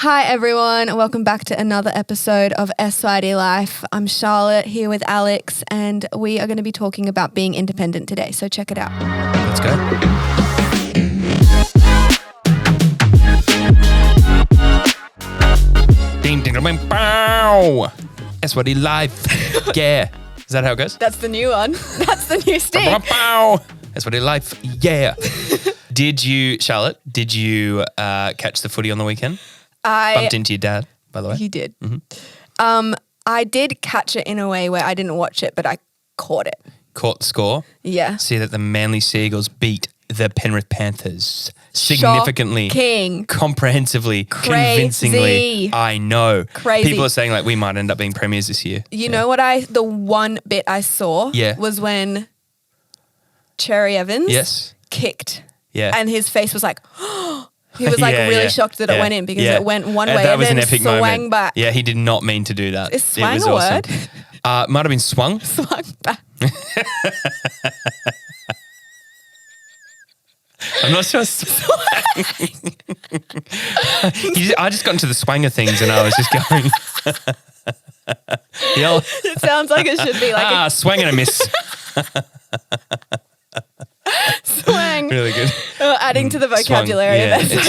Hi everyone, welcome back to another episode of SYD Life. I'm Charlotte here with Alex and we are going to be talking about being independent today, so check it out. Let's go. Ding ding ding bow. SYD Life. Yeah. Is that how it goes? That's the new one. That's the new sting. Bow. SYD Life. Yeah. Charlotte, did you catch the footy on the weekend? Bumped into your dad, by the way. He did. Mm-hmm. I did catch it in a way where I didn't watch it, but I caught it. Caught the score. Yeah. See that the Manly Seagulls beat the Penrith Panthers significantly, Shocking. Comprehensively, Crazy. convincingly. I know. Crazy. People are saying like we might end up being premiers this year. You know what the one bit I saw was when Cherry Evans kicked. Yeah. And his face was like, he was like really shocked that it went in because it went one way that and was then an epic swung moment. back. Yeah, he did not mean to do that. Is swang it was a awesome. word? Might have been swung. Swung back. I'm not sure. I just got into the swang of things and I was just going. It sounds like it should be like swang and a miss. swang. Really good. Adding to the vocabulary.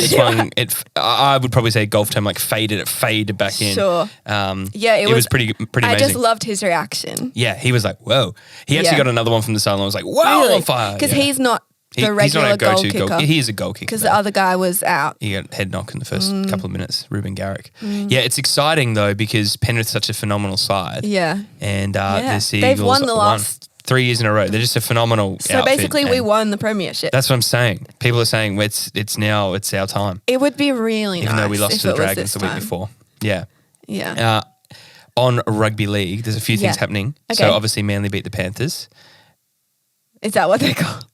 Swung, it swung. I would probably say golf term like faded. It faded back in. Sure. It was pretty amazing. I just loved his reaction. Yeah, he was like, whoa. He actually got another one from the sideline. I was like, wow, really? on fire. Because he's not the regular he's not a goal go-to kicker. He is a goal kicker. Because the other guy was out. He got head knock in the first couple of minutes, Ruben Garrick. Yeah, it's exciting though because Penrith's such a phenomenal side. Yeah. And the Seagulls they've won the last 3 years in a row. They're just a phenomenal So outfit, basically we won the premiership. That's what I'm saying. People are saying it's now our time. It would be really Even nice though we lost if to the it was Dragons this the week time. before. Yeah. Yeah. On rugby league, there's a few things happening. Okay. So obviously Manly beat the Panthers. Is that what they're called?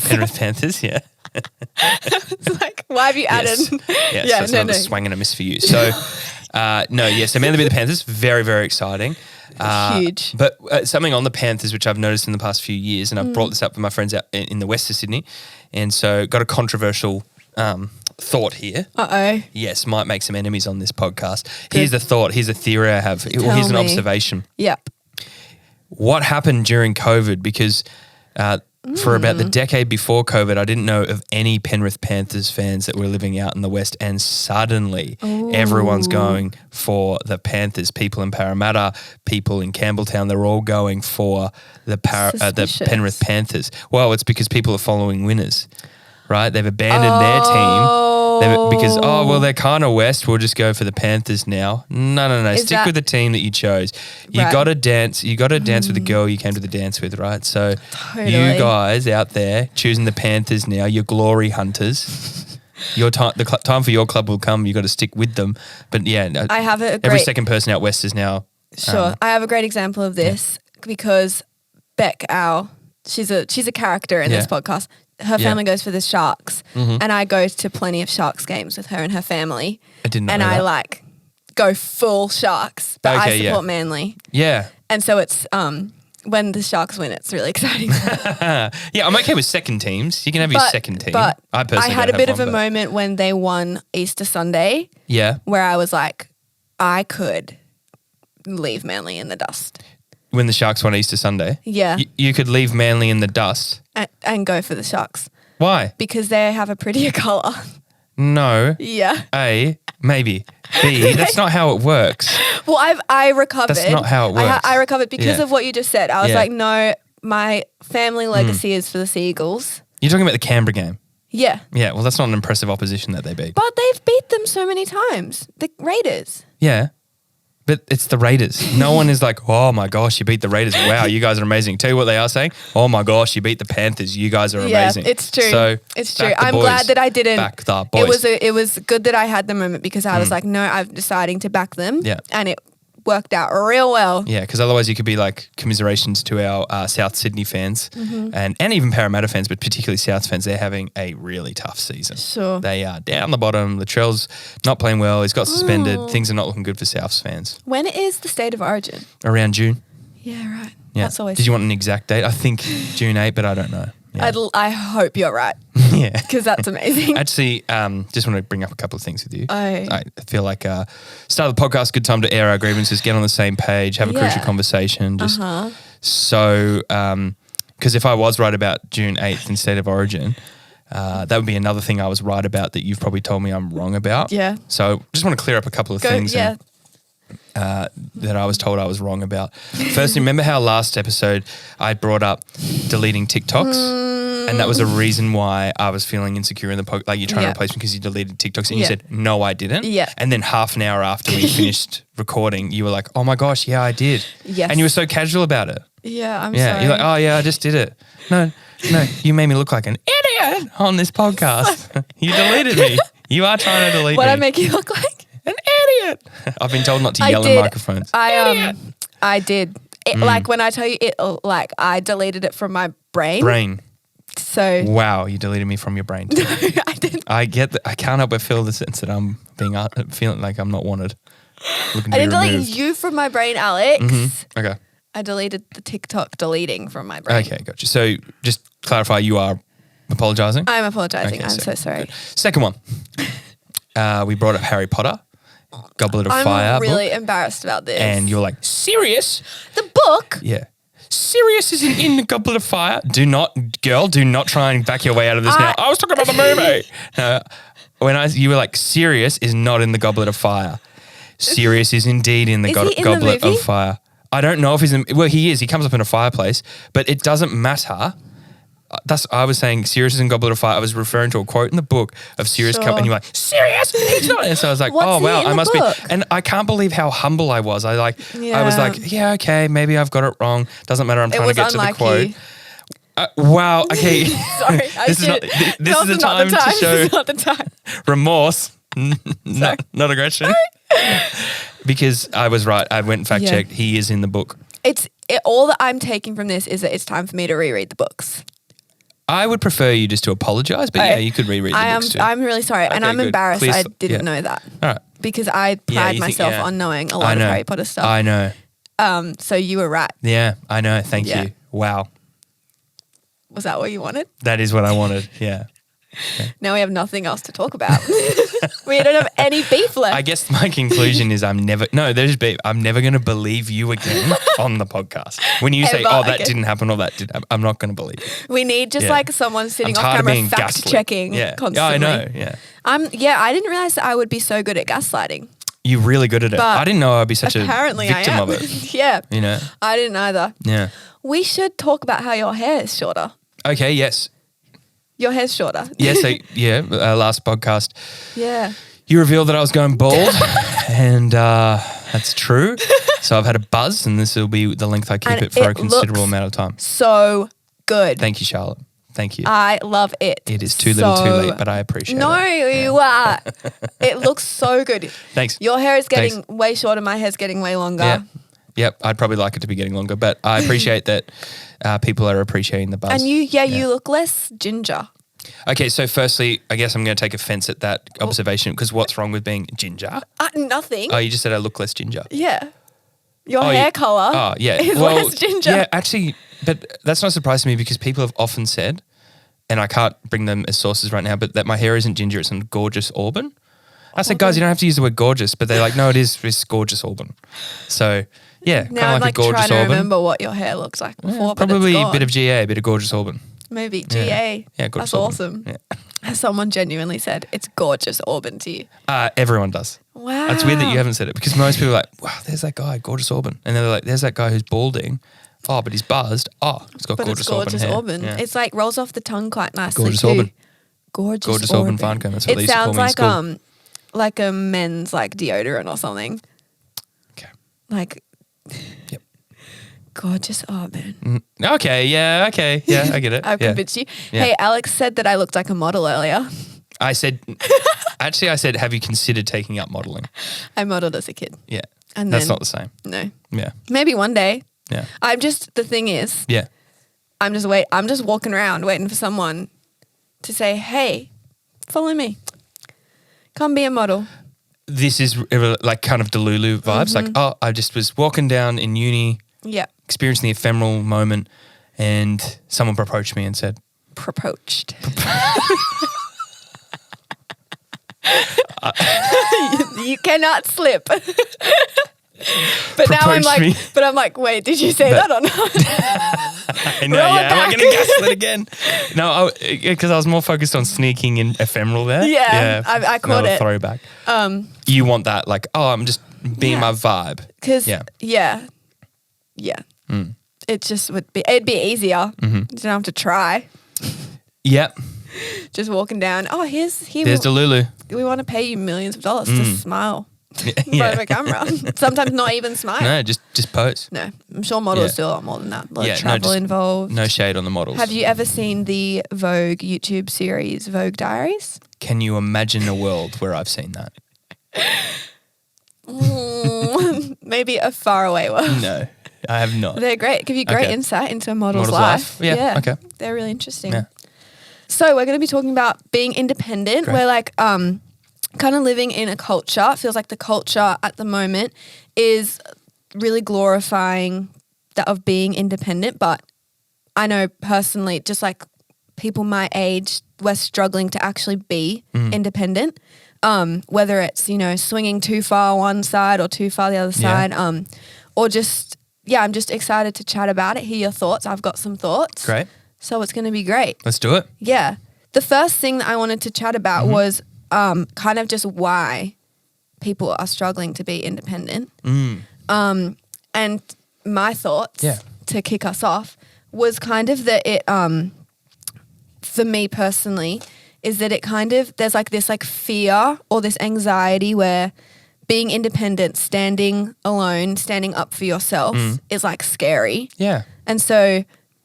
Penrith Panthers, yeah. It's like, why have you added? Yes. So it's another swang and a miss for you. So, so Manly beat the Panthers. Very, very exciting. Huge. But something on the Panthers, which I've noticed in the past few years, and I've brought this up with my friends out in the west of Sydney, and so got a controversial thought here. Uh-oh. Yes, might make some enemies on this podcast. Here's the thought. Here's a theory I have. Tell Here's an me. observation. Yep. What happened during COVID? Because for about the decade before COVID, I didn't know of any Penrith Panthers fans that were living out in the West, and suddenly everyone's going for the Panthers. People in Parramatta, people in Campbelltown, they're all going for the Penrith Panthers. Well, it's because people are following winners, right? They've abandoned their team. Because they're kind of West. We'll just go for the Panthers now. No. Stick with the team that you chose. You got to dance. You got to dance with the girl you came to the dance with, right? So you guys out there choosing the Panthers now, you're glory hunters. Your time, the time for your club will come. You got to stick with them. But yeah, I have every second person out West is now. Sure, I have a great example of this because Beck Owl, she's a character in this podcast. Her family goes for the Sharks, and I go to plenty of Sharks games with her and her family. I didn't know and that. I go full Sharks, but I support Manly. Yeah. And so it's when the Sharks win, it's really exciting. Yeah, I'm okay with second teams. You can have your second team. But I personally had a bit of a moment when they won Easter Sunday. Yeah. Where I was like, I could leave Manly in the dust. When the Sharks won Easter Sunday? Yeah. You could leave Manly in the dust. And go for the Sharks. Why? Because they have a prettier colour. No. Yeah. A, maybe. B, that's not how it works. Well, I recovered. That's not how it works. I recovered because of what you just said. I was like, no, my family legacy is for the Seagulls. You're talking about the Canberra game? Yeah. Yeah, well, that's not an impressive opposition that they beat. But they've beat them so many times. The Raiders. Yeah. But it's the Raiders. No one is like, oh my gosh, you beat the Raiders. Wow, you guys are amazing. Tell you what they are saying. Oh my gosh, you beat the Panthers. You guys are amazing. Yeah, it's true. So it's true. I'm glad that I didn't. Back the boys. It was good that I had the moment because I was like, no, I'm deciding to back them. Yeah. And it worked out real well. Yeah, because otherwise you could be like commiserations to our South Sydney fans and even Parramatta fans, but particularly South fans. They're having a really tough season. Sure. They are down the bottom. Latrell's not playing well. He's got suspended. Things are not looking good for Souths fans. When is the State of Origin? Around June. Yeah, right. Yeah. That's always. Did you want an exact date? I think June 8, but I don't know. Yeah. I hope you're right. Yeah. Because that's amazing. Actually, just want to bring up a couple of things with you. Oh. I feel like start of the podcast, good time to air our grievances, get on the same page, have a crucial conversation. Just so, because if I was right about June 8th instead of Origin, that would be another thing I was right about that you've probably told me I'm wrong about. Yeah. So just want to clear up a couple of things. Yeah. That I was told I was wrong about. Firstly, remember how last episode I brought up deleting TikToks? And that was a reason why I was feeling insecure in the podcast. Like, you're trying to replace me because you deleted TikToks. And you said, no, I didn't. Yeah. And then half an hour after we finished recording, you were like, oh my gosh, yeah, I did. Yes. And you were so casual about it. Yeah, I'm Yeah. sorry. You're like, oh yeah, I just did it. No, you made me look like an idiot on this podcast. You deleted me. You are trying to delete me. What I make you look like? An idiot. I've been told not to yell in microphones. I did. Like, when I tell you it, like, I deleted it from my brain. So wow, you deleted me from your brain too. No, I didn't. I get that. I can't help but feel the sense that I'm feeling like I'm not wanted. I didn't delete you from my brain, Alex. Okay. I deleted the TikTok deleting from my brain. Okay, gotcha. So just clarify, you are apologising? I'm apologising. Okay, I'm so sorry. Good. Second one. We brought up Harry Potter, Goblet of Fire. I'm really book, embarrassed about this. and you're like, serious? The book? Yeah. Sirius isn't in the Goblet of Fire. Do not try and back your way out of this now. I was talking about the movie. No, you were like, Sirius is not in the Goblet of Fire. Sirius is indeed in the Goblet of Fire. I don't know if he's in. Well, he is. He comes up in a fireplace, but it doesn't matter. I was saying Sirius is in Goblet of Fire. I was referring to a quote in the book of Sirius coming, and you're like, Sirius, he's not. And so I was like, oh wow, I must be. And I can't believe how humble I was. I was like, yeah, okay, maybe I've got it wrong. Doesn't matter. I'm trying to get to the quote. Wow. Okay. Sorry. This is the time to show this is not the time. Remorse, not aggression. Because I was right. I went and fact checked. He is in the book. All that I'm taking from this is that it's time for me to reread the books. I would prefer you just to apologise, but yeah, you could reread the books too. I'm really sorry, and I'm embarrassed I didn't know that. All right. Because I pride myself on knowing a lot of Harry Potter stuff. I know. So you were right. Yeah, I know. Thank you. Wow. Was that what you wanted? That is what I wanted, yeah. Now we have nothing else to talk about. We don't have any beef left. I guess my conclusion is there's beef. I'm never going to believe you again on the podcast. When you say, that didn't happen or that did happen, I'm not going to believe you. We need just like someone sitting off camera fact checking constantly. Yeah, I know, yeah. I didn't realize that I would be so good at gaslighting. You're really good at it. I didn't know I'd be such a victim of it. Yeah. You know? I didn't either. Yeah. We should talk about how your hair is shorter. Okay, yes. Your hair's shorter. Yes, last podcast. Yeah. You revealed that I was going bald, and that's true. So I've had a buzz, and this will be the length I keep it for a considerable amount of time. So good. Thank you, Charlotte. Thank you. I love it. It is too little too late, but I appreciate it. No, you are. It looks so good. Thanks. Your hair is getting way shorter. My hair's getting way longer. Yeah. Yep, I'd probably like it to be getting longer, but I appreciate that people are appreciating the buzz. And you look less ginger. Okay, so firstly, I guess I'm going to take offense at that observation because what's wrong with being ginger? Nothing. Oh, you just said I look less ginger. Yeah. Your hair colour is less ginger. Yeah, actually, but that's not surprising to me because people have often said, and I can't bring them as sources right now, but that my hair isn't ginger, it's a gorgeous auburn. I said, guys, you don't have to use the word gorgeous, but they're like, no, it's gorgeous auburn. So, yeah, now I'm like a gorgeous trying to auburn. remember what your hair looks like before, but probably it's gone. a bit of GA, a bit of gorgeous auburn. Maybe GA. Yeah, gorgeous That's auburn. awesome. Yeah. Someone genuinely said it's gorgeous auburn to you. Everyone does. Wow. It's weird that you haven't said it because most people are like, wow, there's that guy, gorgeous auburn. And they're like, there's that guy who's balding. Oh, but he's buzzed. Oh, he's got gorgeous auburn hair. Yeah. It's like rolls off the tongue quite nicely gorgeous too. Auburn. Gorgeous auburn fine comb. That's what they used to call me in school. It sounds like a men's deodorant or something. Okay. Yep. Gorgeous auburn. Okay, yeah, I get it. I've convinced you. Yeah. Hey, Alex said that I looked like a model earlier. I said, have you considered taking up modelling? I modelled as a kid. Yeah. And that's not the same. No. Yeah. Maybe one day. Yeah. The thing is. Yeah. I'm just walking around waiting for someone to say, hey, follow me. Come be a model. This is like kind of Delulu vibes. Like, I just was walking down in uni. Yeah. Experiencing the ephemeral moment and someone approached me and said, Proposed. You cannot slip. But now I'm like, wait, did you say that or not? I know, yeah. Am I going to gaslit again? No, because I was more focused on sneaking in ephemeral there. Yeah, I caught it. Throwback. You want that, like, I'm just being my vibe. Because, yeah. It just it'd be easier. You don't have to try. Yep. Just walking down. There's Delulu. We want to pay you millions of dollars to smile. In front of a camera. Sometimes not even smile. No, just pose. No, I'm sure models do a lot more than that. A lot of travel involved. No shade on the models. Have you ever seen the Vogue YouTube series, Vogue Diaries? Can you imagine a world where I've seen that? Maybe a faraway world. No, I have not. They're great. Give you great insight into a model's life. Yeah, okay. They're really interesting. Yeah. So we're going to be talking about being independent. Great. We're like kind of living in a culture. It feels like the culture at the moment is really glorifying that of being independent. But I know personally, just like people my age, we're struggling to actually be independent. Whether it's, swinging too far one side or too far the other side. Or just, I'm just excited to chat about it, hear your thoughts. I've got some thoughts. Great. So it's going to be great. Let's do it. Yeah. The first thing that I wanted to chat about was kind of just why people are struggling to be independent. And my thoughts to kick us off was kind of that it, for me personally, is that it kind of, there's like this like fear or this anxiety where being independent, standing alone, standing up for yourself is like scary. Yeah. And so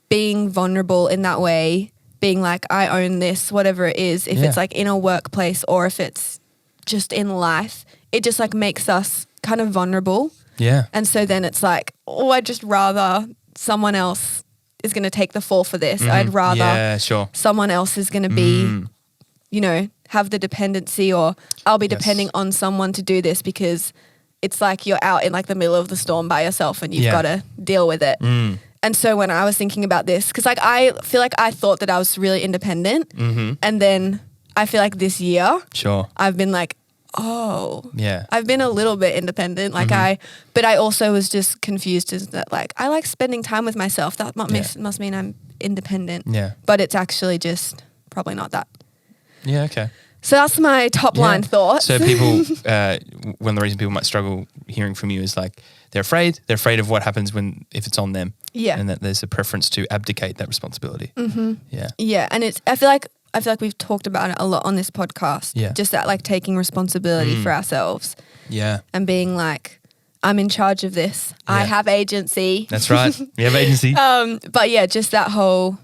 being vulnerable in that way, being like, I own this, whatever it is, if it's like in a workplace or if it's just in life, it just like makes us kind of vulnerable. Yeah. And so then it's like, I'd just rather someone else is going to take the fall for this. I'd rather someone else is going to be, have the dependency, or I'll be depending on someone to do this, because it's like you're out in like the middle of the storm by yourself and you've got to deal with it. And so when I was thinking about this, because like I feel like I thought that I was really independent, and then I feel like this year I've been like, I've been a little bit independent. Like but I also was just confused as that like I like spending time with myself. That must mean I'm independent. Yeah. But it's actually just probably not that. Yeah, okay. So that's my top line thoughts. So people, one of the reasons people might struggle hearing from you is like they're afraid of what happens if it's on them. Yeah. And that there's a preference to abdicate that responsibility. Yeah. Yeah. And I feel like we've talked about it a lot on this podcast. Yeah. Just that like taking responsibility for ourselves. Yeah. And being like, I'm in charge of this. Yeah. I have agency. That's right. You have agency. But yeah, just that whole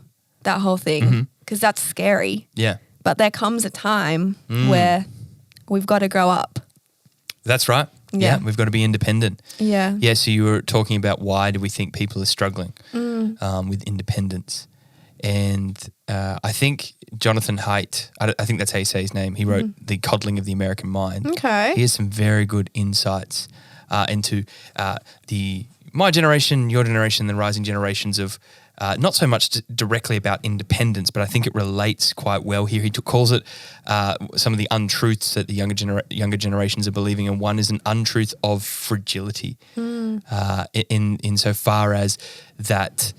thing, because that's scary. Yeah. But there comes a time where we've got to grow up. That's right. Yeah. We've got to be independent. Yeah. Yeah, so you were talking about why do we think people are struggling with independence. And I think Jonathan Haidt, I think that's how you say his name, he wrote The Coddling of the American Mind. Okay. He has some very good insights into my generation, your generation, the rising generations of not so much directly about independence, but I think it relates quite well here. He calls it some of the untruths that the younger generations are believing, and one is an untruth of fragility insofar as that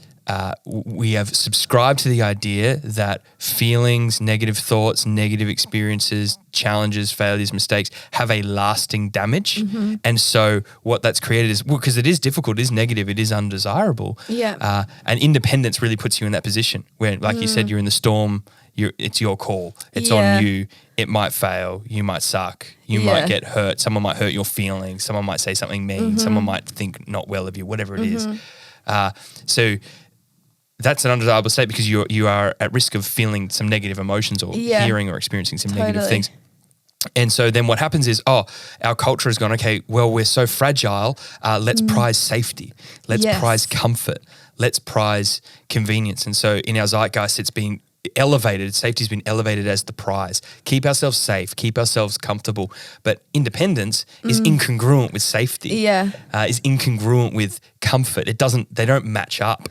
we have subscribed to the idea that feelings, negative thoughts, negative experiences, challenges, failures, mistakes have a lasting damage. And so what that's created is, because it is difficult, it is negative, it is undesirable. Yeah. And independence really puts you in that position where, like you said, you're in the storm, it's your call, it's on you. It might fail, you might suck, you might get hurt, someone might hurt your feelings, someone might say something mean, someone might think not well of you, whatever it is. So that's an undesirable state because you are at risk of feeling some negative emotions or hearing or experiencing some negative things. And so then what happens is, our culture has gone, okay, well, we're so fragile, let's prize safety, let's prize comfort, let's prize convenience. And so in our zeitgeist, it's been elevated, safety's been elevated as the prize. Keep ourselves safe, keep ourselves comfortable. But independence is incongruent with safety, is incongruent with comfort. They don't match up.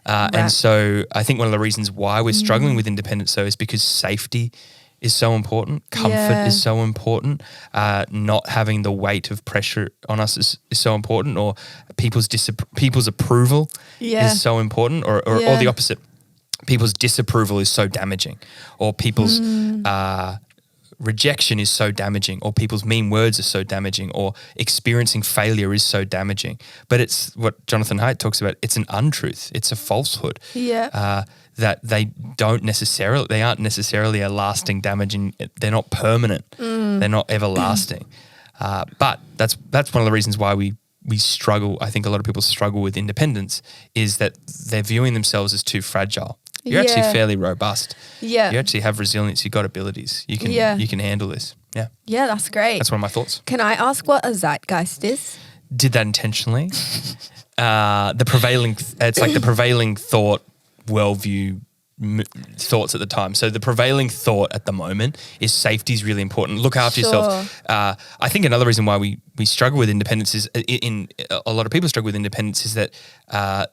And so I think one of the reasons why we're struggling with independence though is because safety is so important. Comfort is so important. Not having the weight of pressure on us is so important, or people's approval is so important, or the opposite. People's disapproval is so damaging, or people's rejection is so damaging, or people's mean words are so damaging, or experiencing failure is so damaging. But it's what Jonathan Haidt talks about. It's an untruth. It's a falsehood. Yeah. That they aren't necessarily a lasting damage, and they're not permanent. They're not everlasting. But that's one of the reasons why we struggle. I think a lot of people struggle with independence is that they're viewing themselves as too fragile. You're actually fairly robust. Yeah. You actually have resilience. You've got abilities. You can handle this. Yeah. Yeah, that's great. That's one of my thoughts. Can I ask what a zeitgeist is? Did that intentionally. It's like the prevailing thought, worldview, thoughts at the time. So the prevailing thought at the moment is safety is really important. Look after yourself. I think another reason why we struggle with independence is a lot of people struggle with independence is that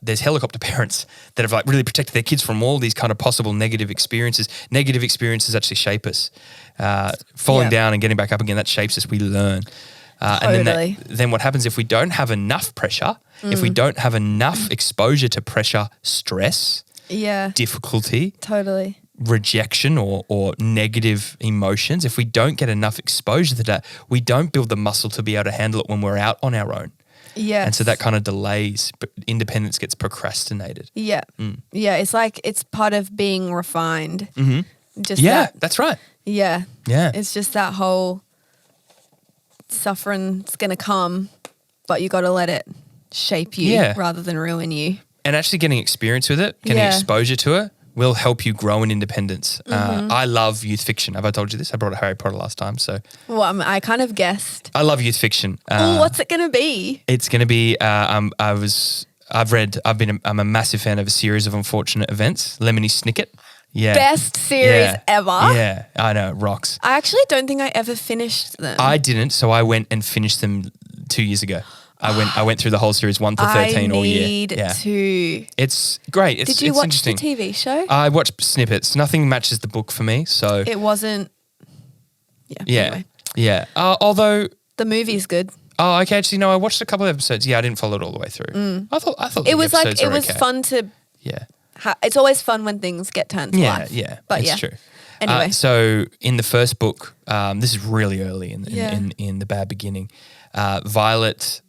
there's helicopter parents that have like really protected their kids from all these kind of possible negative experiences. Negative experiences actually shape us. Falling down and getting back up again, that shapes us. We learn. And then what happens if we don't have enough pressure, if we don't have enough exposure to pressure, stress, difficulty, rejection or negative emotions, if we don't get enough exposure to that, we don't build the muscle to be able to handle it when we're out on our own. Yeah. And so that kind of delays, but independence gets procrastinated. Yeah. Yeah. It's like it's part of being refined. Just that's right. Yeah. Yeah. It's just that whole suffering's going to come, but you got to let it shape you rather than ruin you. And actually getting experience with it, getting exposure to it will help you grow in independence. I love youth fiction. Have I told you this? I brought a Harry Potter last time. So, well, I kind of guessed. I love youth fiction. What's it going to be? It's going to be. I'm a massive fan of a series of unfortunate events. Lemony Snicket. Yeah. Best series ever. Yeah, I know, it rocks. I actually don't think I ever finished them. I didn't, so I went and finished them 2 years ago. I went through the whole series 1 to 13 all year. I need to. It's great. Did you watch the TV show? I watched snippets. Nothing matches the book for me, so it wasn't. Yeah. Anyway. Yeah. Although the movie's good. Oh, okay. Actually, no. I watched a couple of episodes. Yeah, I didn't follow it all the way through. I thought it was like it was fun to. Yeah. It's always fun when things get turned to life. Yeah. But it's true. Anyway, so in the first book, this is really early in the bad beginning. Violet,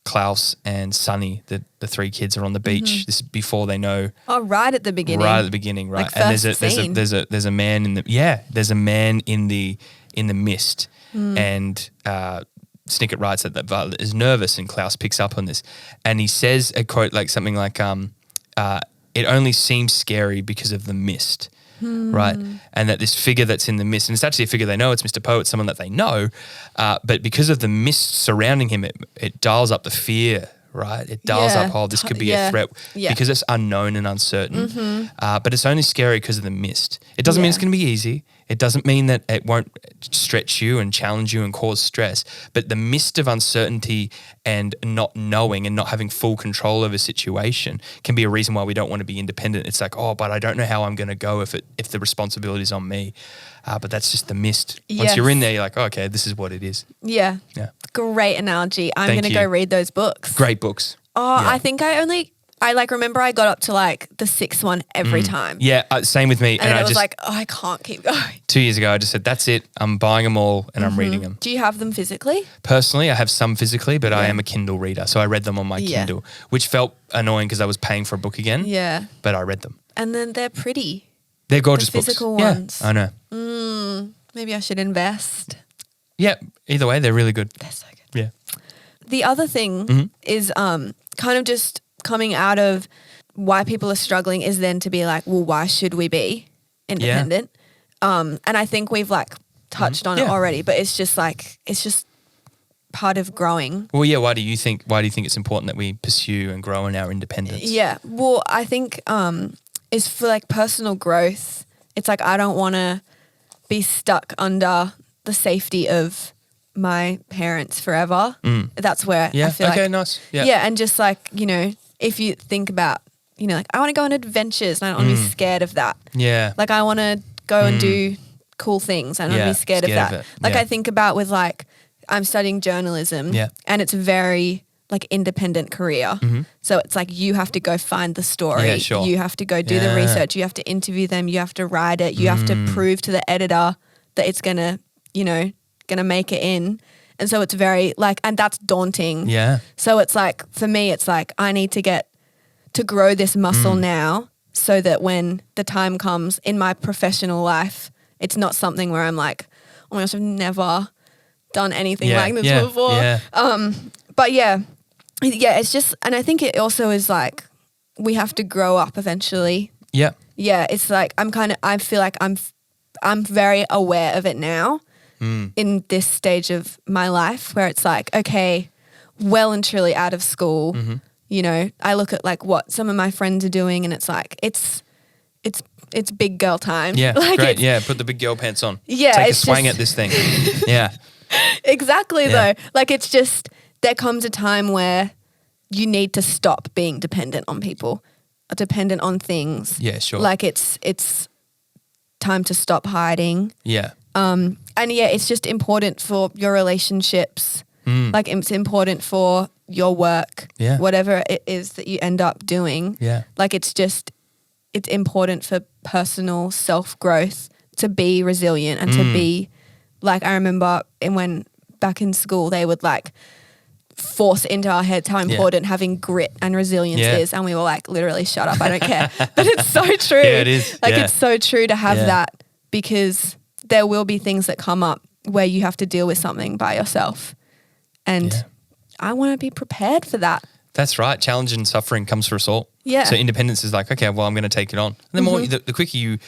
Klaus, and Sunny, the three kids, are on the beach. This is before they know. Oh, right at the beginning. Right at the beginning, right. Like and there's a man in the mist, and Snicket writes that Violet is nervous, and Klaus picks up on this, and he says a quote like something like, "It only seems scary because of the mist." Right, and that this figure that's in the mist, and it's actually a figure they know, it's Mr. Poe, it's someone that they know, but because of the mist surrounding him, it dials up the fear, right? It dials up, this could be a threat because it's unknown and uncertain, but it's only scary because of the mist. It doesn't mean it's going to be easy. It doesn't mean that it won't stretch you and challenge you and cause stress, but the mist of uncertainty and not knowing and not having full control over a situation can be a reason why we don't want to be independent. It's like, but I don't know how I'm going to go if the responsibility is on me. But that's just the mist. Once you're in there, you're like, okay, this is what it is. Yeah. Great analogy. I'm going to go read those books. Great books. I think I remember I got up to like the 6th one every time. Yeah, same with me. And I was like, I can't keep going. 2 years ago, I just said, that's it. I'm buying them all and I'm reading them. Do you have them physically? Personally, I have some physically, but I am a Kindle reader. So I read them on my Kindle, which felt annoying because I was paying for a book again. Yeah. But I read them. And then they're pretty. They're gorgeous the physical books. Ones. Yeah, I know. Maybe I should invest. Yeah, either way, they're really good. They're so good. Yeah. The other thing is kind of just coming out of why people are struggling is then to be like, well, why should we be independent? And I think we've like touched on it already, but it's just part of growing. Well, yeah. Why do you think it's important that we pursue and grow in our independence? Yeah. Well, I think is for like personal growth. It's like I don't want to be stuck under the safety of my parents forever. That's where I feel like. Okay, nice. Yeah. Yeah, and just like, if you think about, like I want to go on adventures and I don't want to be scared of that. Yeah. Like I want to go and do cool things. I don't want to be scared of that. Like I think about with like, I'm studying journalism and it's a very like independent career. So it's like you have to go find the story. Yeah, sure. You have to go do the research. You have to interview them. You have to write it. You have to prove to the editor that it's going to, going to make it in. And so it's very like, and that's daunting. Yeah. So it's like, for me, it's like I need to get to grow this muscle now so that when the time comes in my professional life, it's not something where I'm like, oh my gosh, I've never done anything like this before. Yeah. But yeah, it's just, and I think it also is like, we have to grow up eventually. Yeah. Yeah. It's like, I feel like I'm very aware of it now in this stage of my life where it's like, okay, well and truly out of school, I look at like what some of my friends are doing and it's like, it's big girl time. Yeah. Like great. Yeah. Put the big girl pants on. Yeah. Take a swing at this thing. Yeah. Exactly though. Like it's just, there comes a time where you need to stop being dependent on people, dependent on things. Yeah, sure. Like it's time to stop hiding. Yeah. And yeah, it's just important for your relationships. Like it's important for your work, whatever it is that you end up doing. Yeah. Like it's important for personal self-growth to be resilient and to be like, I remember when back in school, they would like force into our heads how important having grit and resilience is. And we were like, literally shut up, I don't care. But it's so true. Yeah, it is. Like it's so true to have that because there will be things that come up where you have to deal with something by yourself. And I want to be prepared for that. That's right. Challenge and suffering comes for us all. Yeah. So independence is like, okay, well, I'm going to take it on. And the more, the quicker you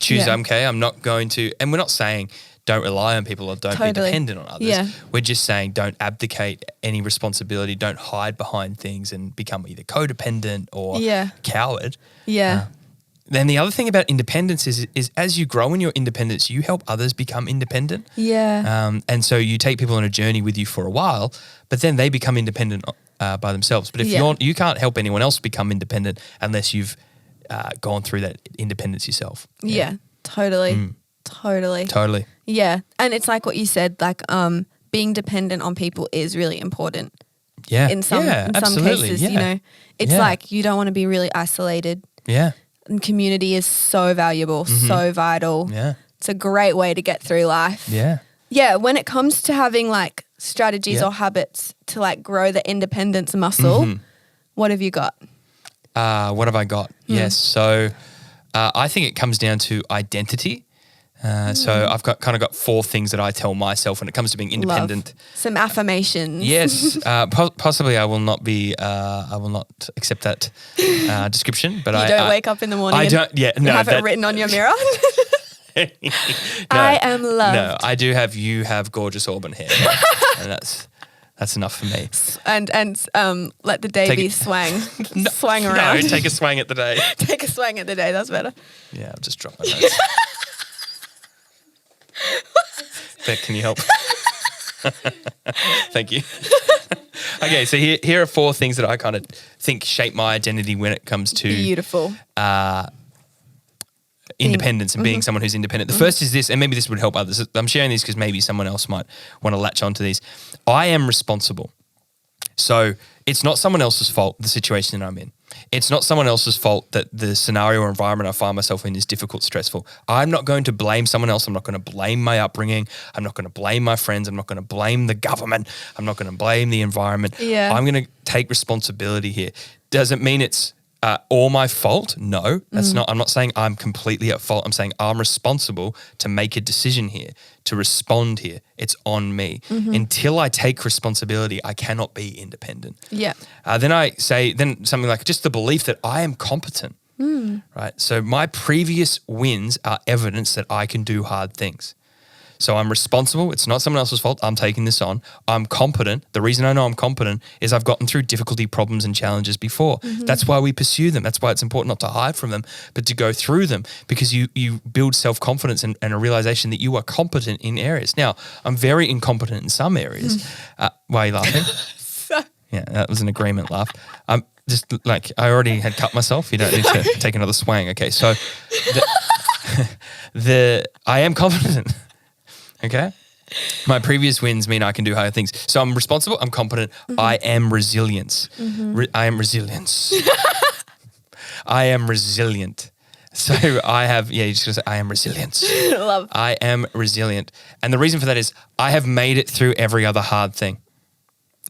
choose, okay, I'm not going to, and we're not saying don't rely on people or don't be dependent on others. Yeah. We're just saying don't abdicate any responsibility. Don't hide behind things and become either codependent or coward. Yeah. Then the other thing about independence is as you grow in your independence, you help others become independent. Yeah. And so you take people on a journey with you for a while, but then they become independent by themselves. But if you can't help anyone else become independent unless you've gone through that independence yourself. Yeah, totally. Totally. Yeah. And it's like what you said, like being dependent on people is really important. Yeah. In some cases, it's like you don't want to be really isolated. Yeah. And community is so valuable, so vital. Yeah. It's a great way to get through life. Yeah. Yeah. When it comes to having like strategies or habits to like grow the independence muscle, what have you got? What have I got? Yes. So I think it comes down to identity. So I've got 4 things that I tell myself when it comes to being independent. Love. Some affirmations. Yes, possibly I will not accept that description. But you don't wake up in the morning. And have it written on your mirror. No, I am loved. No, I do have. You have gorgeous auburn hair, and that's enough for me. And let the day be swang around. No, take a swang at the day. Take a swang at the day. That's better. Yeah, I've just dropped my notes. Beck, can you help? Thank you. Okay, so here are 4 things that I kind of think shape my identity when it comes to beautiful independence and being someone who's independent. The first is this, and maybe this would help others. I'm sharing these because maybe someone else might want to latch onto these. I am responsible. So it's not someone else's fault, the situation that I'm in. It's not someone else's fault that the scenario or environment I find myself in is difficult, stressful. I'm not going to blame someone else. I'm not going to blame my upbringing. I'm not going to blame my friends. I'm not going to blame the government. I'm not going to blame the environment. Yeah. I'm going to take responsibility here. Does it mean it's all my fault? No, that's not. I'm not saying I'm completely at fault. I'm saying I'm responsible to make a decision here, to respond here. It's on me. Until I take responsibility, I cannot be independent. Yeah. Then I say something like just the belief that I am competent, right? So my previous wins are evidence that I can do hard things. So I'm responsible. It's not someone else's fault. I'm taking this on. I'm competent. The reason I know I'm competent is I've gotten through difficulty, problems, and challenges before. That's why we pursue them. That's why it's important not to hide from them, but to go through them because you build self-confidence and a realization that you are competent in areas. Now, I'm very incompetent in some areas. Why are you laughing? Yeah, that was an agreement laugh. just like I already had cut myself. You don't need to take another swang. Okay, so I am confident. Okay, my previous wins mean I can do higher things. So I'm responsible. I'm competent. I am resilience. I am resilience. I am resilient. So I have, you just gotta say, I am resilient. Love. I am resilient. And the reason for that is I have made it through every other hard thing.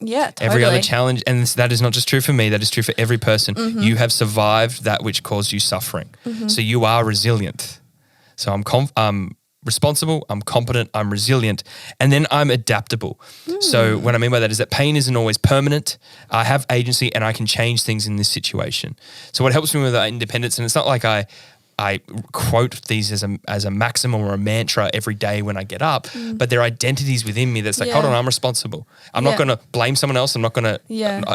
Yeah, totally. Every other challenge. And that is not just true for me. That is true for every person. You have survived that which caused you suffering. So you are resilient. So I'm responsible, I'm competent, I'm resilient, and then I'm adaptable. So what I mean by that is that pain isn't always permanent. I have agency and I can change things in this situation. So what helps me with that independence, and it's not like I quote these as a maxim or a mantra every day when I get up, but they're identities within me that's like, hold on, I'm responsible. I'm not going to blame someone else. I'm not going to,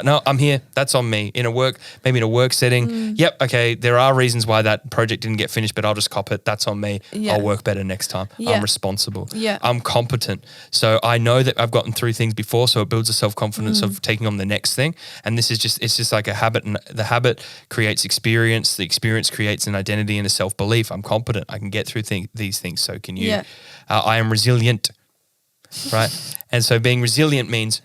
no, I'm here. That's on me. Maybe in a work setting. Yep, okay, there are reasons why that project didn't get finished, but I'll just cop it. That's on me. I'll work better next time. I'm responsible. I'm competent. So I know that I've gotten through things before, so it builds a self-confidence of taking on the next thing. And this is it's just like a habit, and the habit creates experience. The experience creates an identity and a self-belief. I'm competent. I can get through these things. So can you. I am resilient, right? And so being resilient means,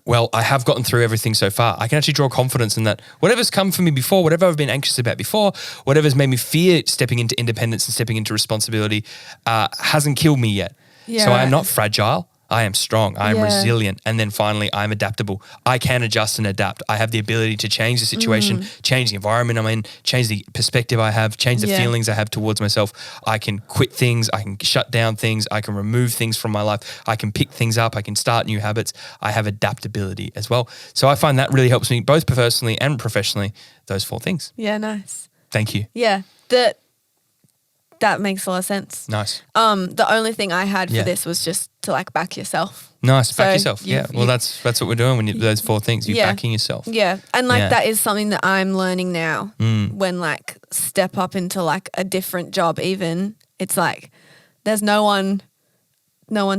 well, I have gotten through everything so far. I can actually draw confidence in that whatever's come for me before, whatever I've been anxious about before, whatever's made me fear stepping into independence and stepping into responsibility hasn't killed me yet. So I am not fragile. I am strong. I am resilient. And then finally, I'm adaptable. I can adjust and adapt. I have the ability to change the situation, change the environment I'm in, change the perspective I have, change the feelings I have towards myself. I can quit things. I can shut down things. I can remove things from my life. I can pick things up. I can start new habits. I have adaptability as well. So I find that really helps me both personally and professionally, those 4 things. Yeah, nice. Thank you. Yeah, that makes a lot of sense. Nice. The only thing I had for this was just to like back yourself. Nice, back yourself. Well, that's what we're doing when you those 4 things. You're backing yourself. Yeah, and like that is something that I'm learning now. When like step up into like a different job, even it's like there's no one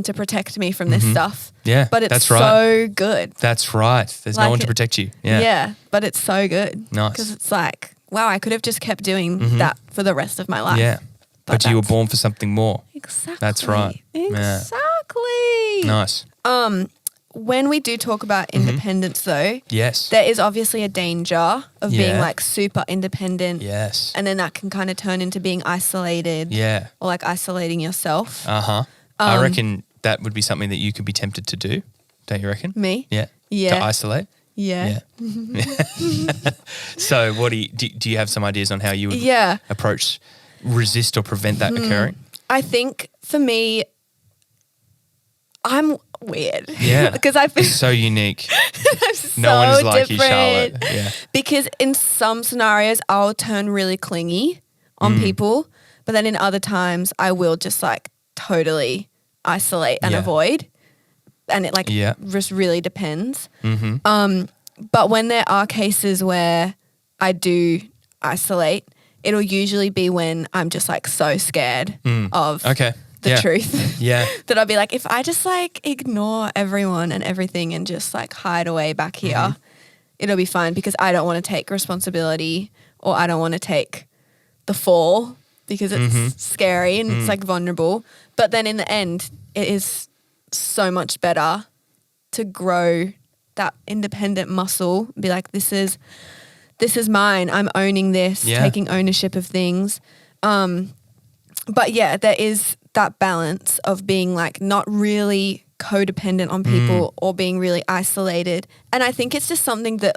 to protect me from this stuff. Yeah, but it's so good. That's right. There's like no one to protect you. Yeah, but it's so good. Nice, because it's like, wow, I could have just kept doing that for the rest of my life. Yeah. But you were born for something more. Exactly. That's right. Exactly. Nice. When we do talk about independence though, there is obviously a danger of being like super independent. Yes. And then that can kind of turn into being isolated. Yeah. Or like isolating yourself. I reckon that would be something that you could be tempted to do. Don't you reckon? Me? Yeah. Yeah. To isolate? Yeah. So what do you have some ideas on how you would approach, resist or prevent that occurring? I think for me, I'm weird. Yeah. Because I feel so unique. I'm so no one is like different. you, Charlotte. Yeah. Because in some scenarios, I'll turn really clingy on people, but then in other times, I will just like totally isolate and avoid. And it like just really depends. But when there are cases where I do isolate, it'll usually be when I'm just like so scared of the truth. That I'll be like, if I just like ignore everyone and everything and just like hide away back here, it'll be fine because I don't want to take responsibility or I don't want to take the fall because it's scary and it's like vulnerable. But then in the end, it is so much better to grow that independent muscle, be like, this is mine. I'm owning this, taking ownership of things. But yeah, there is that balance of being like not really codependent on people or being really isolated. And I think it's just something that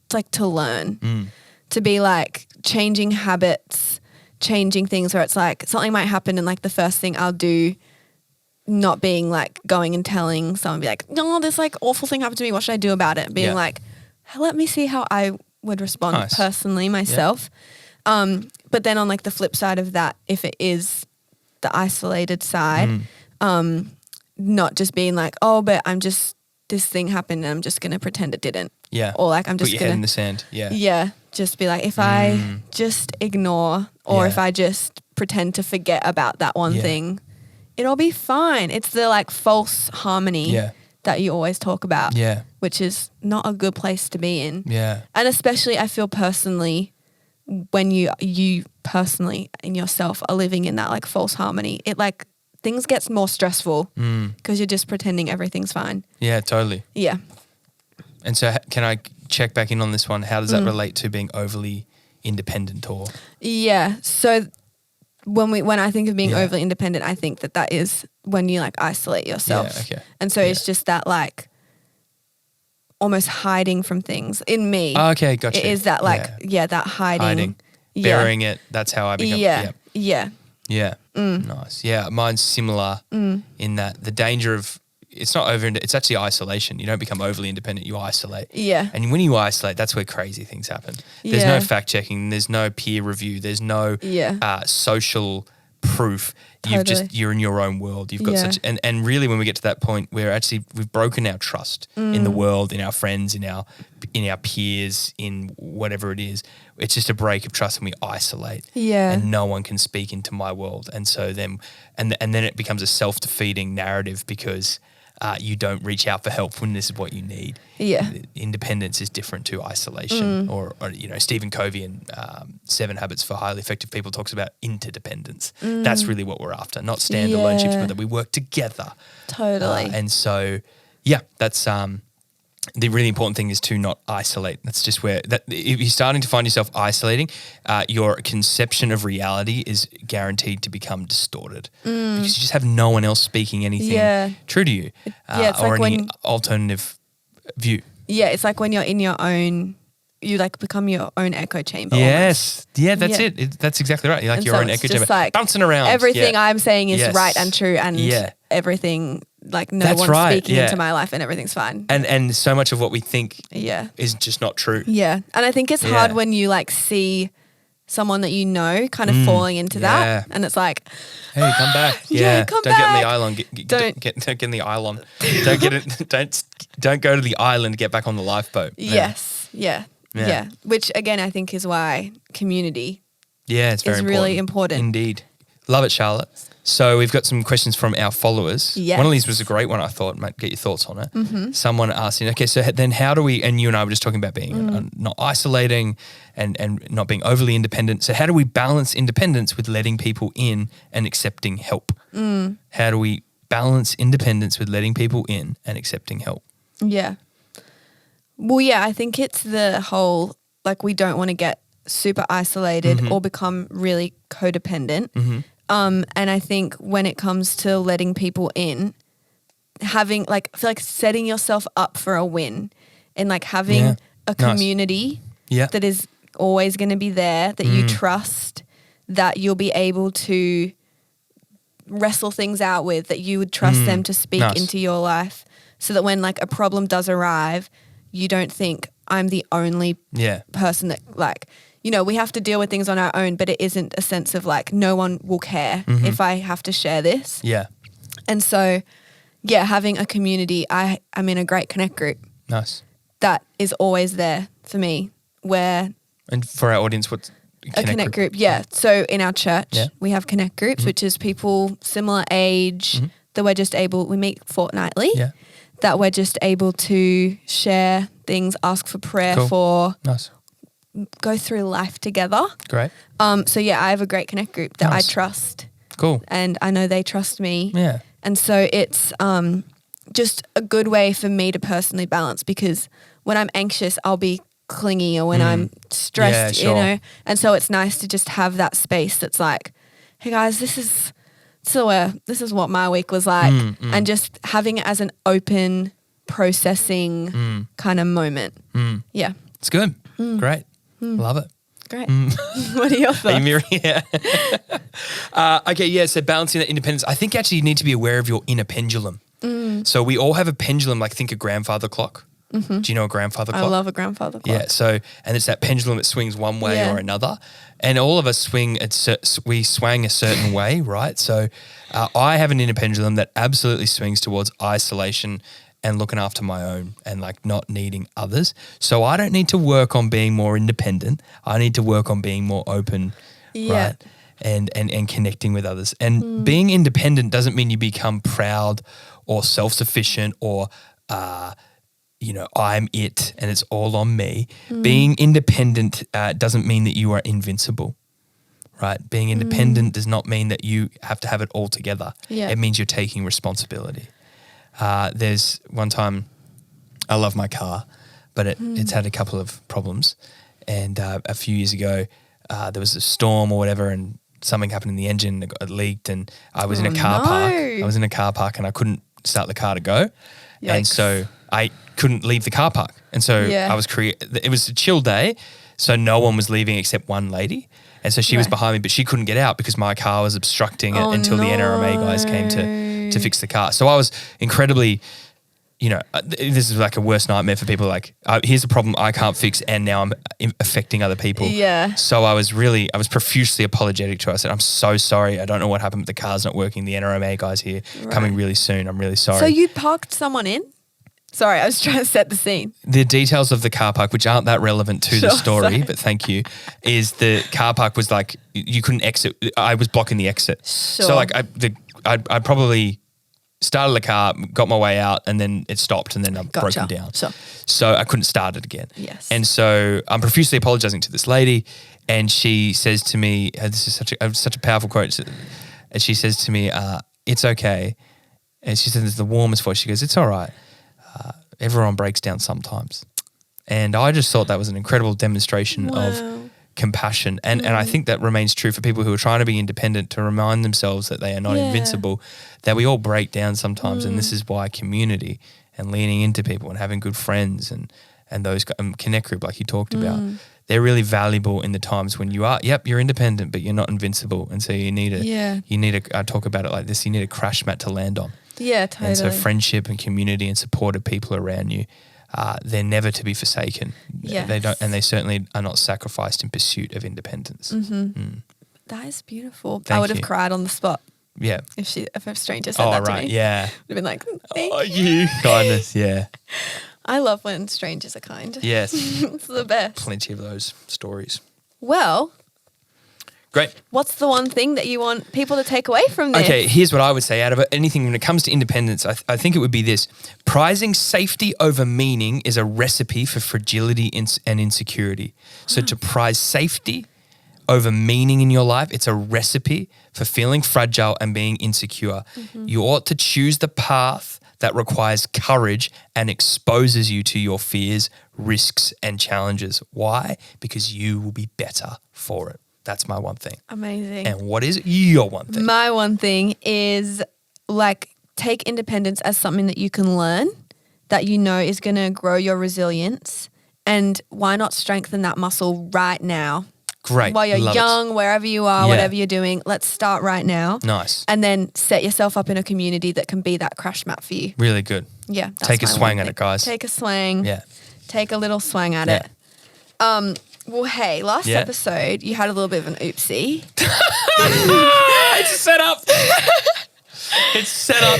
it's like to learn, to be like changing habits, changing things where it's like something might happen and like the first thing I'll do, not being like going and telling someone, be like, no, this like awful thing happened to me. What should I do about it? Being like, let me see how I would respond personally myself. But then on like the flip side of that, if it is the isolated side, not just being like, oh, but this thing happened and I'm just going to pretend it didn't. Yeah. Or like I'm just going to. Put your head in the sand. Yeah. Yeah. Just be like, if I just ignore or if I just pretend to forget about that one thing, it'll be fine. It's the like false harmony that you always talk about. Yeah. Which is not a good place to be in. Yeah. And especially I feel personally when you personally in yourself are living in that like false harmony, it like things gets more stressful because you're just pretending everything's fine. Yeah, totally. Yeah. And so can I check back in on this one? How does that relate to being overly independent or? Yeah. So when I think of being overly independent, I think that is when you like isolate yourself. Yeah, okay. And so it's just that like almost hiding from things in me. Oh, okay, gotcha. It is that like, that hiding. Burying it. That's how I become. Yeah. Yeah. Nice. Yeah. Mine's similar in that the danger of, it's not it's actually isolation. You don't become overly independent, you isolate. Yeah. And when you isolate, that's where crazy things happen. There's no fact checking, there's no peer review, there's no social proof. Totally. You're in your own world. You've got such, and really when we get to that point, we've broken our trust in the world, in our friends, in our peers, in whatever it is. It's just a break of trust and we isolate. Yeah. And no one can speak into my world. And so then, and then it becomes a self-defeating narrative because you don't reach out for help when this is what you need. Yeah. Independence is different to isolation or Stephen Covey in 7 Habits for Highly Effective People talks about interdependence. That's really what we're after, not standalone-ships, but that we work together. Totally. And so, that's the really important thing is to not isolate. That's just where if you're starting to find yourself isolating, your conception of reality is guaranteed to become distorted because you just have no one else speaking anything true to you it's or like any alternative view. Yeah, it's like when you're in your own, you like become your own echo chamber. Yes. Yeah, that's it. That's exactly right. You're like your own echo chamber. Like bouncing around. Everything I'm saying is right and true and everything, like no one's speaking into my life and everything's fine. And so much of what we think is just not true. Yeah. And I think it's hard when you like see someone that you know kind of falling into that and it's like, hey, come back. Come don't back. Get in the island. Don't get in the island. Don't go to the island, get back on the lifeboat. Yes. Yeah. Which again, I think is why community it's very really important. Indeed. Love it, Charlotte. So we've got some questions from our followers. Yes. One of these was a great one, I thought. Might get your thoughts on it. Someone asking, okay, so then how do we, and you and I were just talking about being not isolating and not being overly independent. So how do we balance independence with letting people in and accepting help? How do we balance independence with letting people in and accepting help? Yeah. Well, I think it's the whole, like we don't want to get super isolated or become really codependent. And I think when it comes to letting people in, having like, I feel like setting yourself up for a win and like having a community that is always going to be there, that you trust, that you'll be able to wrestle things out with, that you would trust them to speak into your life so that when like a problem does arrive, you don't think I'm the only person that like, we have to deal with things on our own, but it isn't a sense of like no one will care if I have to share this. Yeah. And so, having a community, I'm in a great connect group. Nice. That is always there for me where. And for our audience, what's a connect group? Yeah. So in our church, we have connect groups, which is people similar age that we meet fortnightly. Yeah. That we're just able to share things, ask for prayer for. Nice. Go through life together. Great. So I have a great connect group that I trust. Cool. And I know they trust me. Yeah. And so it's just a good way for me to personally balance because when I'm anxious, I'll be clingy or when I'm stressed, And so it's nice to just have that space that's like, hey guys, this is what my week was like. And just having it as an open processing kind of moment. Yeah. It's good. Great. Love it. Great. What are your thoughts? Are you mirroring? Yeah. So balancing that independence. I think actually you need to be aware of your inner pendulum. So we all have a pendulum, like think a grandfather clock. Do you know a grandfather clock? I love a grandfather clock. Yeah. So, and it's that pendulum that swings one way or another. And all of us we swang a certain way, right? So I have an inner pendulum that absolutely swings towards isolation and looking after my own and like not needing others. So I don't need to work on being more independent. I need to work on being more open, right? And connecting with others. And being independent doesn't mean you become proud or self-sufficient or I'm it and it's all on me. Being independent doesn't mean that you are invincible, right? Being independent does not mean that you have to have it all together. Yeah. It means you're taking responsibility. There's one time, I love my car, but it's had a couple of problems. And a few years ago, there was a storm or whatever, and something happened in the engine, it leaked, and I was in a car park. I was in a car park and I couldn't start the car to go. Yikes. And so I couldn't leave the car park. And so it was a chill day, so no one was leaving except one lady. And so she was behind me, but she couldn't get out because my car was obstructing it until the NRMA guys came to fix the car. So I was incredibly, this is like a worst nightmare for people. Like, here's a problem I can't fix, and now I'm affecting other people. Yeah. So I was profusely apologetic to her. I said, I'm so sorry. I don't know what happened, but the car's not working. The NRMA guys here coming really soon. I'm really sorry. So you parked someone in? Sorry, I was trying to set the scene. The details of the car park, which aren't that relevant to the story, but thank you, is the car park was like, you couldn't exit. I was blocking the exit. Sure. So like I probably started the car, got my way out, and then it stopped, and then I broke it down. Sure. So I couldn't start it again. Yes. And so I'm profusely apologizing to this lady, and she says to me, this is such a powerful quote, and she says to me, it's okay. And she said, it's the warmest voice. She goes, it's all right. Everyone breaks down sometimes. And I just thought that was an incredible demonstration of compassion. And I think that remains true for people who are trying to be independent, to remind themselves that they are not invincible, that we all break down sometimes. And this is why community and leaning into people and having good friends and those connect group like you talked about, they're really valuable in the times when you are, you're independent, but you're not invincible. And so you need I talk about it like this, you need a crash mat to land on. Yeah, totally. And so friendship and community and supportive people around you, they're never to be forsaken. Yes. They don't, and they certainly are not sacrificed in pursuit of independence. That is beautiful. Thank I would have you. cried on the spot. Yeah. If a stranger said that to me. Yeah. Would have been like, thank you. Kindness, yeah. I love when strangers are kind. Yes. It's the best. Plenty of those stories. Well, great. What's the one thing that you want people to take away from this? Okay, here's what I would say out of it. Anything when it comes to independence, I think it would be this. Prizing safety over meaning is a recipe for fragility and insecurity. So to prize safety over meaning in your life, it's a recipe for feeling fragile and being insecure. You ought to choose the path that requires courage and exposes you to your fears, risks, and challenges. Why? Because you will be better for it. That's my one thing. Amazing. And what is your one thing? My one thing is take independence as something that you can learn, that you know is going to grow your resilience, and why not strengthen that muscle right now? Great. While you're Love young, wherever you are, whatever you're doing, let's start right now. Nice. And then set yourself up in a community that can be that crash mat for you. Really good. Yeah. Take a swing at it, guys. Take a swing. Yeah. Take a little swing at it. Well, hey, last episode you had a little bit of an oopsie. It's set up. It's set up.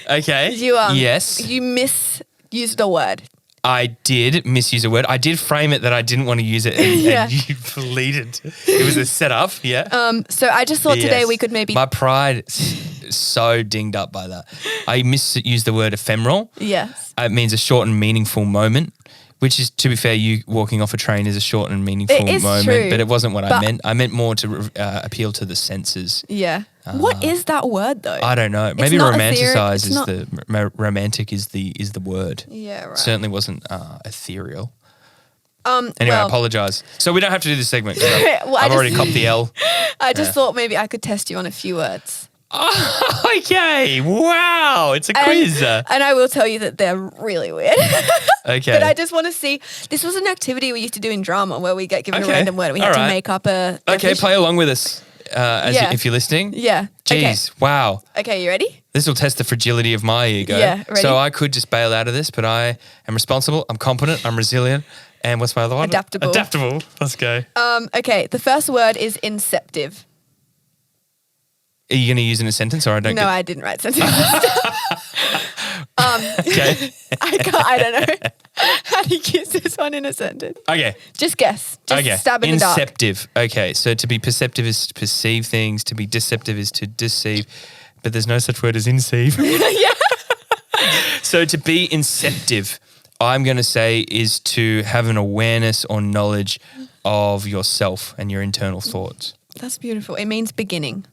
Okay. You misused a word. I did misuse a word. I did frame it that I didn't want to use it, and you bleeded. It was a setup, So I just thought today we could maybe... My pride is so dinged up by that. I misused the word ephemeral. Yes. It means a short and meaningful moment, which is, to be fair, you walking off a train is a short and meaningful moment. True, but it wasn't what I meant. I meant more to appeal to the senses. Yeah. What is that word though? I don't know. Maybe romanticize is romantic is the word. Yeah, right. Certainly wasn't ethereal. Anyway, I apologize. So we don't have to do this segment. I've already copped the L. I just thought maybe I could test you on a few words. Oh, okay. Wow. It's a quiz. And I will tell you that they're really weird. Okay. But I just want to see. This was an activity we used to do in drama where we get given a random word and we had to make up a... Okay, play along with us if you're listening. Yeah. Jeez. Okay. Wow. Okay, you ready? This will test the fragility of my ego. Yeah, ready? So I could just bail out of this, but I am responsible, I'm competent, I'm resilient, and what's my other one? Adaptable. Adaptable. Let's go. Okay, the first word is inceptive. Are you going to use it in a sentence or I don't? No, I didn't write sentences. Okay. I don't know how to use this one in a sentence. Okay. Just guess. Just stab in the dark. Inceptive. Okay. So to be perceptive is to perceive things. To be deceptive is to deceive. But there's no such word as inceive. Yeah. So to be inceptive, I'm going to say is to have an awareness or knowledge of yourself and your internal thoughts. That's beautiful. It means beginning.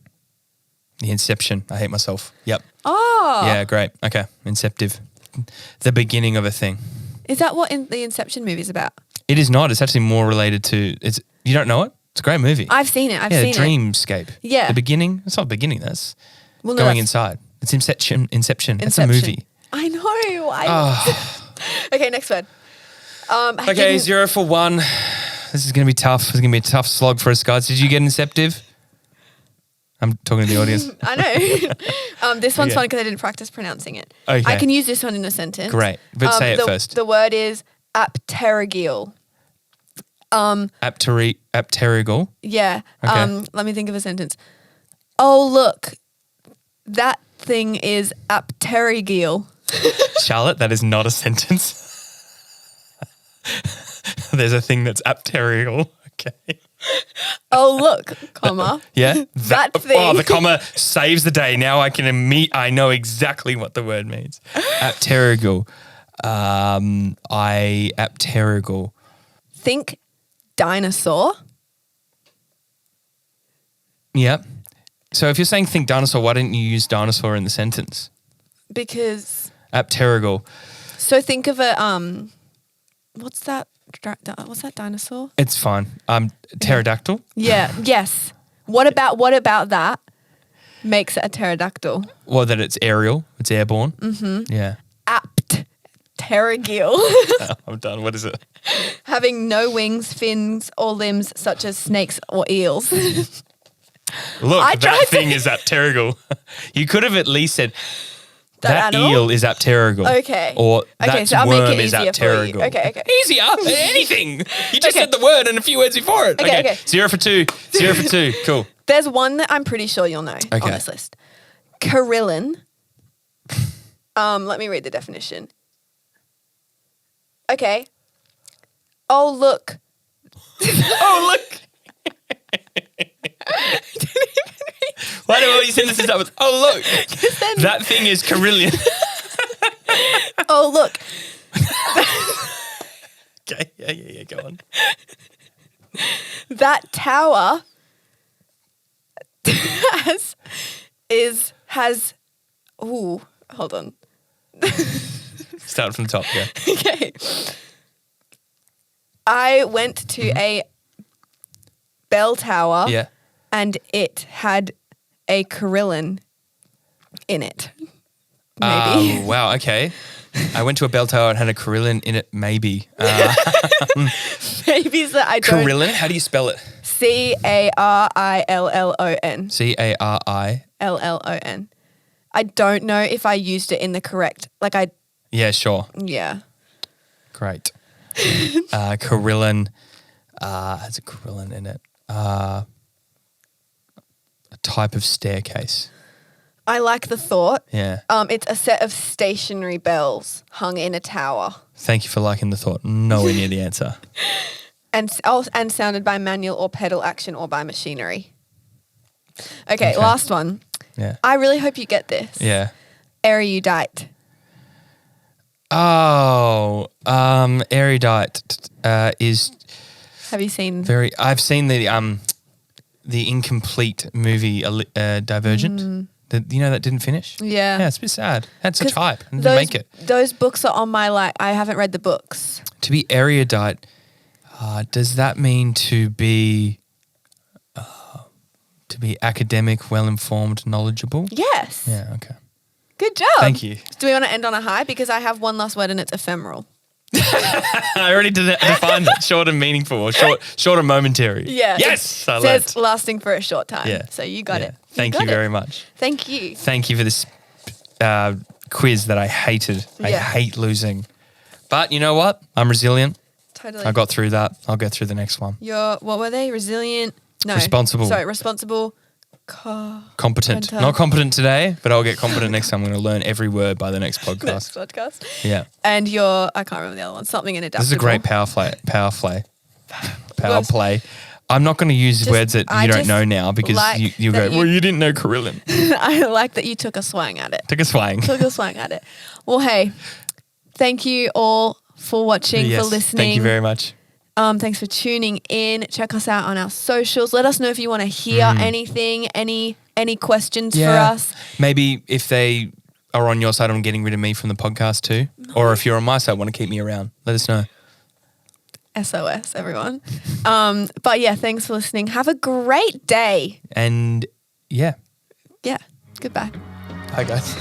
The inception. I hate myself. Yep. Oh. Yeah, great. Okay. Inceptive. The beginning of a thing. Is that what the Inception movie is about? It is not. It's actually more related to, you don't know it? It's a great movie. I've seen it. I've seen it. Dreamscape. Yeah. The beginning. It's not the beginning. That's Well, going inside. It's Inception. That's a movie. I know. Okay, next word. Okay, 0 for 1. This is going to be tough. This is going to be a tough slog for us, guys. Did you get inceptive? I'm talking to the audience. I know. This one's fun because I didn't practice pronouncing it. Okay. I can use this one in a sentence. Great. But say it first. The word is apterygeal. Apterygeal? Yeah. Okay. Let me think of a sentence. Oh, look. That thing is apterygeal. Charlotte, that is not a sentence. There's a thing that's apterygeal. Okay. Oh, look, comma. Yeah? That thing. Oh, the comma saves the day. Now I know exactly what the word means. Apterygeal. Apterygeal. Think dinosaur. Yep. So if you're saying think dinosaur, why didn't you use dinosaur in the sentence? Because. Apterygeal. So think of a what's that? What's that dinosaur? It's fine. Pterodactyl. Yeah. Yes. What about that makes it a pterodactyl? Well, that it's aerial. It's airborne. Mm-hmm. Yeah. Apterygeal. I'm done. What is it? Having no wings, fins, or limbs such as snakes or eels. Look, that thing is apterygeal. You could have at least said that eel is apterygeal. Okay. Or that so I'll make worm it is easier for you. apterygeal. Okay. Easier? Anything. You just said the word and a few words before it. Okay. 0 for 2. 0 for 2. Cool. There's one that I'm pretty sure you'll know on this list. Carillon. Let me read the definition. Okay. Oh, look. Oh, look. Why do all these sentences start with, oh, look. That thing is carillon. Oh, look. Okay. Yeah. Go on. That tower has hold on. Start from the top, yeah. Okay. I went to a bell tower. Yeah. And it had a carillon in it. Maybe. Oh, wow. Okay. I went to a bell tower and had a carillon in it. Maybe. Maybe that I don't. Carillon? How do you spell it? Carillon. Carillon. I don't know if I used it in the correct. Yeah, sure. Yeah. Great. Carillon has a carillon in it. A type of staircase. I like the thought. Yeah. It's a set of stationary bells hung in a tower. Thank you for liking the thought. Nowhere near the answer. And sounded by manual or pedal action or by machinery. Okay, last one. Yeah. I really hope you get this. Yeah. Erudite. Oh, erudite is. Have you seen? I've seen the incomplete movie Divergent. That didn't finish. Yeah. Yeah, it's a bit sad. Had such hype and those, didn't make it. Those books are on my I haven't read the books. To be erudite, does that mean to be academic, well-informed, knowledgeable? Yes. Yeah, okay. Good job. Thank you. Do we want to end on a high? Because I have one last word and it's ephemeral. I already defined that. Short and meaningful or short and momentary. Yeah. Yes. It says lasting for a short time. Yeah. So you got it. Thank you very much. Thank you. Thank you for this quiz that I hated. I hate losing. But you know what? I'm resilient. Totally. I got through that. I'll go through the next one. What were they? Resilient? No. Responsible. Sorry, responsible. Competent. Not competent today, but I'll get competent next time. I'm going to learn every word by the next podcast. Yeah. And I can't remember the other one. Something in adaptable. This is a great power play. I'm not going to use words that you don't know now because like you go, well, you didn't know Carillon. I like that you took a swang at it. Took a swang at it. Well, hey, thank you all for watching, for listening. Thank you very much. Thanks for tuning in. Check us out on our socials. Let us know if you want to hear anything, any questions for us. Maybe if they are on your side on getting rid of me from the podcast too, or if you're on my side, want to keep me around, let us know. SOS, everyone. But yeah, thanks for listening. Have a great day. And yeah. Yeah. Goodbye. Bye, guys.